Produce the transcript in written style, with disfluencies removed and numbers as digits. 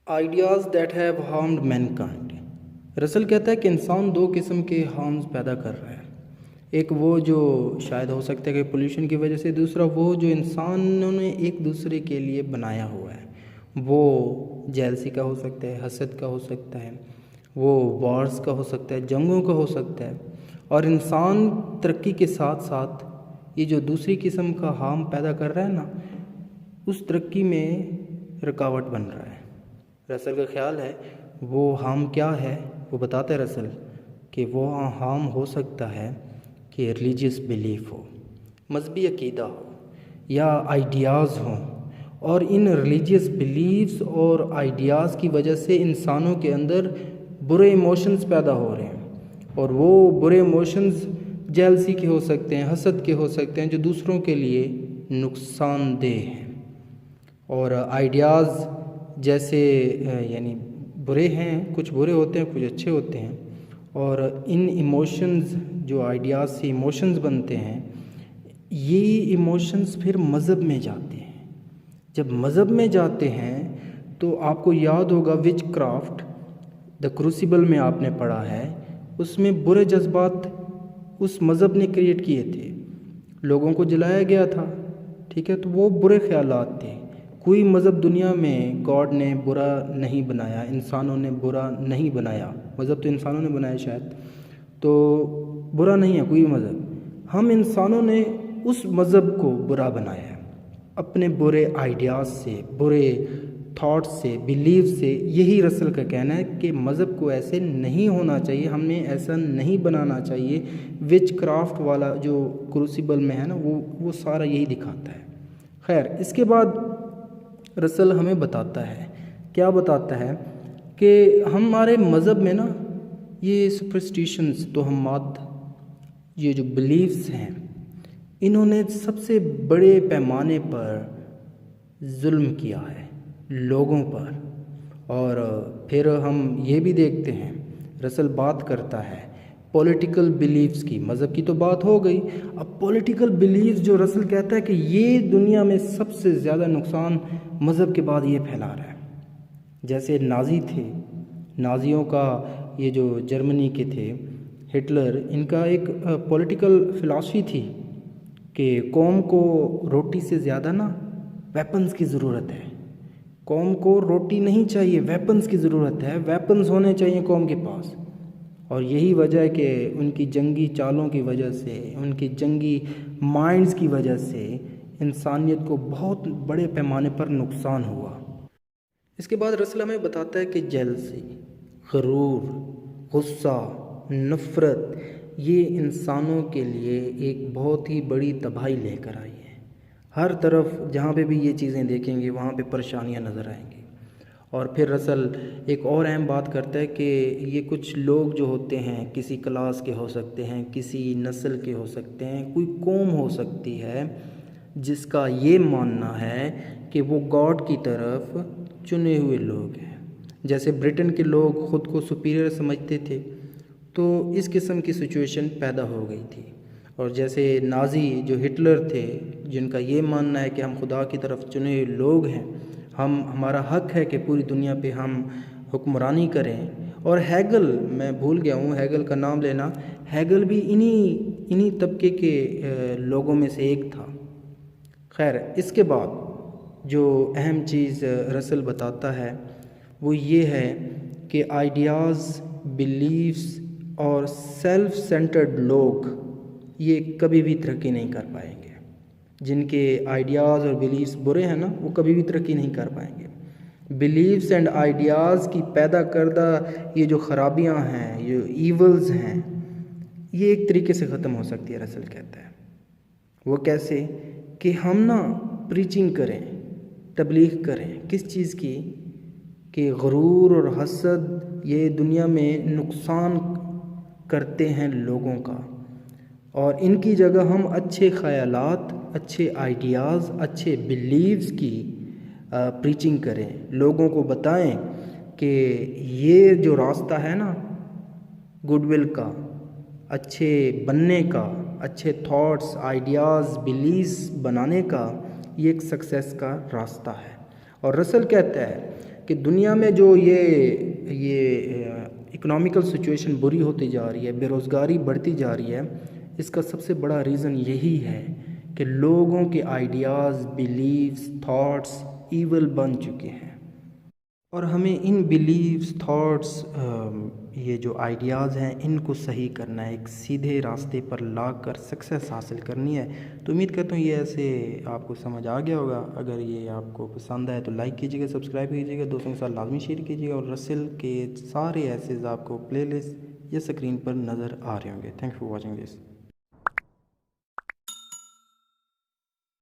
Ideas that have harmed mankind. Russell کہتا ہے کہ انسان دو قسم کے ہارمز پیدا کر رہا ہے، ایک وہ جو شاید ہو سکتا ہے کہ پولیوشن کی وجہ سے، دوسرا وہ جو انسانوں نے ایک دوسرے کے لیے بنایا ہوا ہے۔ وہ جیلسی کا ہو سکتا ہے، حسد کا ہو سکتا ہے، وہ وارز کا ہو سکتا ہے، جنگوں کا ہو سکتا ہے۔ اور انسان ترقی کے ساتھ ساتھ یہ جو دوسری قسم کا ہارم پیدا کر رہا ہے نا، اس ترقی میں رکاوٹ بن رہا ہے۔ رسل کا خیال ہے وہ ہارم کیا ہے، وہ بتاتا ہے رسل کہ وہ ہارم ہو سکتا ہے کہ ریلیجیس بیلیف ہو، مذہبی عقیدہ ہو یا آئیڈیاز ہوں، اور ان ریلیجیس بیلیفز اور آئیڈیاز کی وجہ سے انسانوں کے اندر برے ایموشنز پیدا ہو رہے ہیں، اور وہ برے ایموشنز جیلسی کے ہو سکتے ہیں، حسد کے ہو سکتے ہیں، جو دوسروں کے لیے نقصان دہ ہیں۔ اور آئیڈیاز جیسے یعنی برے ہیں، کچھ برے ہوتے ہیں، کچھ اچھے ہوتے ہیں، اور ان ایموشنز جو آئیڈیاز سے ایموشنز بنتے ہیں، یہ ایموشنز پھر مذہب میں جاتے ہیں۔ جب مذہب میں جاتے ہیں تو آپ کو یاد ہوگا وچ کرافٹ دا کروسیبل میں آپ نے پڑھا ہے، اس میں برے جذبات اس مذہب نے کریٹ کیے تھے، لوگوں کو جلایا گیا تھا، ٹھیک ہے، تو وہ برے خیالات تھے۔ کوئی مذہب دنیا میں گاڈ نے برا نہیں بنایا، انسانوں نے برا نہیں بنایا، مذہب تو انسانوں نے بنایا شاید، تو برا نہیں ہے کوئی مذہب۔ ہم انسانوں نے اس مذہب کو برا بنایا ہے اپنے برے آئیڈیاز سے، برے تھاٹس سے، بیلیف سے۔ یہی رسل کا کہنا ہے کہ مذہب کو ایسے نہیں ہونا چاہیے، ہم نے ایسا نہیں بنانا چاہیے۔ وچ کرافٹ والا جو کروسیبل میں ہے نا، وہ سارا یہی دکھاتا ہے۔ خیر، اس کے بعد رسل ہمیں بتاتا ہے، کیا بتاتا ہے کہ ہمارے مذہب میں نا یہ سپرسٹیشنز، توہمات، یہ جو بلیفز ہیں، انہوں نے سب سے بڑے پیمانے پر ظلم کیا ہے لوگوں پر۔ اور پھر ہم یہ بھی دیکھتے ہیں، رسل بات کرتا ہے پولیٹیکل بیلیفز کی۔ مذہب کی تو بات ہو گئی، اب پولیٹیکل بیلیفز جو رسل کہتا ہے کہ یہ دنیا میں سب سے زیادہ نقصان مذہب کے بعد یہ پھیلا رہا ہے۔ جیسے نازی تھے، نازیوں کا یہ جو جرمنی کے تھے، ہٹلر، ان کا ایک پولیٹیکل فلاسفی تھی کہ قوم کو روٹی سے زیادہ نا ویپنز کی ضرورت ہے، قوم کو روٹی نہیں چاہیے، ویپنز کی ضرورت ہے، ویپنز ہونے چاہیے قوم کے پاس۔ اور یہی وجہ ہے کہ ان کی جنگی چالوں کی وجہ سے، ان کی جنگی مائنڈز کی وجہ سے انسانیت کو بہت بڑے پیمانے پر نقصان ہوا۔ اس کے بعد رسل ہمیں بتاتا ہے کہ جیلسی، غرور، غصہ، نفرت، یہ انسانوں کے لیے ایک بہت ہی بڑی تباہی لے کر آئی ہے۔ ہر طرف جہاں پہ بھی یہ چیزیں دیکھیں گے وہاں پہ پریشانیاں نظر آئیں گی۔ اور پھر رسل ایک اور اہم بات کرتا ہے کہ یہ کچھ لوگ جو ہوتے ہیں، کسی کلاس کے ہو سکتے ہیں، کسی نسل کے ہو سکتے ہیں، کوئی قوم ہو سکتی ہے جس کا یہ ماننا ہے کہ وہ گاڈ کی طرف چنے ہوئے لوگ ہیں۔ جیسے برٹن کے لوگ خود کو سپیریئر سمجھتے تھے، تو اس قسم کی سچویشن پیدا ہو گئی تھی۔ اور جیسے نازی جو ہٹلر تھے، جن کا یہ ماننا ہے کہ ہم خدا کی طرف چنے ہوئے لوگ ہیں، ہمارا حق ہے کہ پوری دنیا پہ ہم حکمرانی کریں۔ اور ہیگل، میں بھول گیا ہوں ہیگل کا نام لینا، ہیگل بھی انہی طبقے کے لوگوں میں سے ایک تھا۔ خیر، اس کے بعد جو اہم چیز رسل بتاتا ہے وہ یہ ہے کہ آئیڈیاز، بیلیفز اور سیلف سینٹرڈ لوگ یہ کبھی بھی ترقی نہیں کر پائیں گے۔ جن کے آئیڈیاز اور بیلیفز برے ہیں نا، وہ کبھی بھی ترقی نہیں کر پائیں گے۔ بیلیفز اینڈ آئیڈیاز کی پیدا کردہ یہ جو خرابیاں ہیں، یہ ایولز ہیں، یہ ایک طریقے سے ختم ہو سکتی ہے۔ رسل کہتا ہے وہ کیسے، کہ ہم نا پریچنگ کریں، تبلیغ کریں، کس چیز کی، کہ غرور اور حسد یہ دنیا میں نقصان کرتے ہیں لوگوں کا، اور ان کی جگہ ہم اچھے خیالات، اچھے آئیڈیاز، اچھے بیلیفز کی پریچنگ کریں، لوگوں کو بتائیں کہ یہ جو راستہ ہے نا گڈ ول کا، اچھے بننے کا، اچھے تھاٹس، آئیڈیاز، بیلیفز بنانے کا، یہ ایک سکسیس کا راستہ ہے۔ اور رسل کہتا ہے کہ دنیا میں جو یہ اکنامیکل سچویشن بری ہوتی جا رہی ہے، بے روزگاری بڑھتی جا رہی ہے، اس کا سب سے بڑا ریزن یہی ہے کہ لوگوں کے آئیڈیاز، بیلیفز، تھاٹس ایول بن چکے ہیں، اور ہمیں ان بیلیفز، تھاٹس، یہ جو آئیڈیاز ہیں ان کو صحیح کرنا ہے، ایک سیدھے راستے پر لا کر سکسیس حاصل کرنی ہے۔ تو امید کرتا ہوں یہ ایسے آپ کو سمجھ آ گیا ہوگا۔ اگر یہ آپ کو پسند آئے تو لائک کیجیے گا، سبسکرائب کیجیے گا، دوستوں کے ساتھ لازمی شیئر کیجیے گا، اور رسل کے سارے ایسیز آپ کو پلے لسٹ یا اسکرین پر نظر آ رہے ہوں گے۔ Thank for watching this.